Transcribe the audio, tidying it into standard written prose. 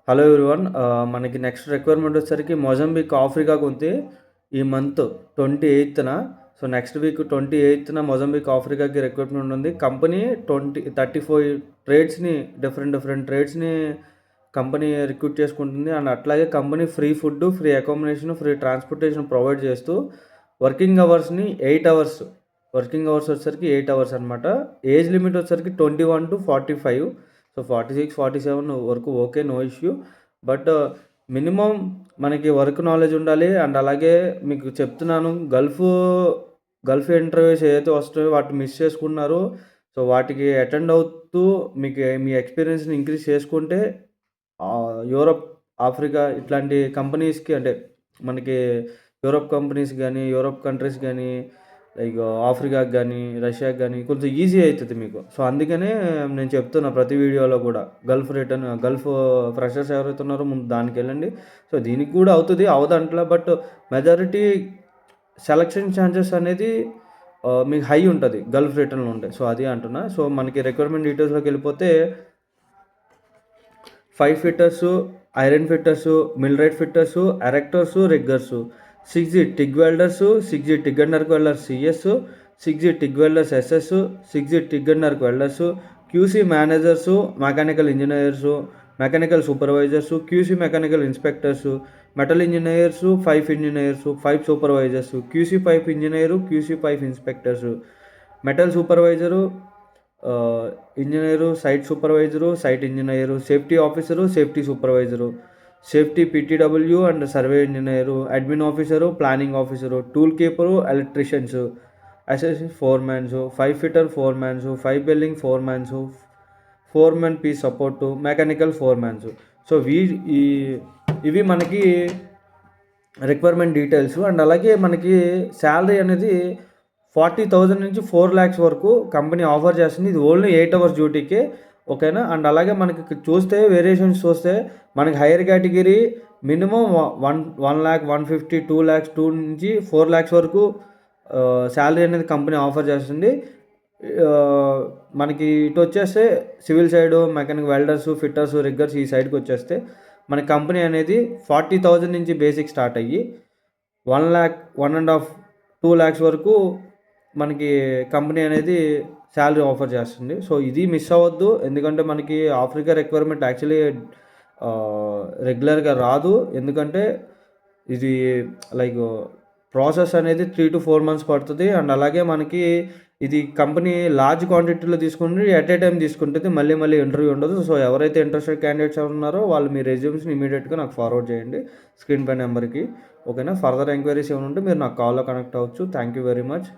Hello everyone. మనకి next requirement వచ్చేసరికి Mozambique ఆఫ్రికాకు ఉంది. ఈ మంత్ 28న. సో నెక్స్ట్ వీక్ 28న మొజంబిక్ ఆఫ్రికాకి రిక్రూట్మెంట్ ఉంది. కంపెనీ 34 ట్రేడ్స్ని డిఫరెంట్ ట్రేడ్స్ని కంపెనీ రిక్రూట్ చేసుకుంటుంది. అండ్ అట్లాగే company free food, free accommodation, free transportation provide చేస్తూ వర్కింగ్ అవర్స్ని 8 అవర్స్, వర్కింగ్ అవర్స్ వచ్చేసరికి 8 అవర్స్ అనమాట. ఏజ్ లిమిట్ వచ్చేసరికి 21 to 45. సో 46, 47 వరకు okay, no issue. But minimum మనకి వర్క్ నాలెడ్జ్ ఉండాలి. అండ్ అలాగే మీకు చెప్తున్నాను, గల్ఫ్ ఇంటర్వ్యూస్ ఏదైతే వస్తాయో వాటిని మిస్ చేసుకున్నారు. సో వాటికి అటెండ్ అవుతూ మీకు మీ ఎక్స్పీరియన్స్ని ఇంక్రీజ్ చేసుకుంటే యూరప్, ఆఫ్రికా ఇట్లాంటి కంపెనీస్కి, అంటే మనకి యూరప్ కంపెనీస్ కానీ, యూరప్ కంట్రీస్ కానీ, లైక్ ఆఫ్రికాకి కానీ, రష్యాకి కానీ కొంచెం ఈజీ అవుతుంది మీకు. సో అందుకనే నేను చెప్తున్నా ప్రతి వీడియోలో కూడా, గల్ఫ్ ఫ్రెషర్స్ ఎవరైతే ఉన్నారో ముందు దానికి వెళ్ళండి. సో దీనికి కూడా అవుతుంది, అవదంట్లా. బట్ మెజారిటీ సెలక్షన్ ఛాన్సెస్ అనేది మీకు హై ఉంటుంది గల్ఫ్ రిటర్న్లో ఉంటాయి. సో అది అంటున్నా. సో మనకి రిక్వైర్మెంట్ డీటెయిల్స్లోకి వెళ్ళిపోతే 5 fitters, iron fitters, millwright fitters, erectors, riggers, 6G TIG welders, 6G TIG and arc welder CS, 6G TIG welders SS, 6G TIG and arc welders, QC managers, mechanical engineers, mechanical supervisors, QC mechanical inspectors, metal engineers, 5 engineers, 5 supervisors, QC pipe engineer, QC pipe inspectors, metal supervisor, engineer, site supervisor, site engineer, safety officer, safety supervisor, safety PTW and survey engineer, admin officer, planning officer, tool keeper, electricians, assistant foremans, 5 fitter foremans, 5 building foremans, foremen piece support, mechanical foremans. So ఇవి మనకి requirement details. And అలాగే మనకి salary అనేది 40,000 నుంచి 4 lakhs వరకు company offer చేస్తుంది. ఇది only 8 hours డ్యూటీకే, ఓకేనా. అండ్ అలాగే మనకి చూస్తే వేరియేషన్స్ చూస్తే మనకి hire category minimum 1 lakh, 150, 2 lakhs, 2 నుంచి 4 lakhs వరకు శాలరీ అనేది కంపెనీ ఆఫర్ చేస్తుంది. మనకి ఇటు వచ్చేస్తే civil side, mechanic, welders, fitters, riggers ఈ సైడ్కి వచ్చేస్తే మన కంపెనీ అనేది 40,000 నుంచి బేసిక్ స్టార్ట్ అయ్యి 1 lakh, 1.5, 2 lakhs వరకు మనకి కంపెనీ అనేది శాలరీ ఆఫర్ చేస్తుంది. సో ఇది మిస్ అవ్వద్దు, ఎందుకంటే మనకి ఆఫ్రికా రిక్వైర్మెంట్ యాక్చువల్లీ రెగ్యులర్గా రాదు. ఎందుకంటే ఇది లైక్ ప్రాసెస్ అనేది 3 to 4 months పడుతుంది. అండ్ అలాగే మనకి ఇది కంపెనీ లార్జ్ క్వాంటిటీలో తీసుకుంటే ఎట్ ఏ టైం తీసుకుంటుంది, మళ్ళీ ఇంటర్వ్యూ ఉండదు. సో ఎవరైతే ఇంట్రెస్టెడ్ క్యాండిడేట్స్ ఉన్నారో వాళ్ళు మీ రెజ్యూమ్స్ని ఇమీడియట్గా నాకు ఫార్వర్డ్ చేయండి స్క్రీన్ పై నెంబర్కి, ఓకేనా. ఫర్దర్ ఎంక్వైరీస్ ఏమైనా ఉంటే మీరు నాకు కాల్లో కనెక్ట్ అవ్వచ్చు. Thank you very much.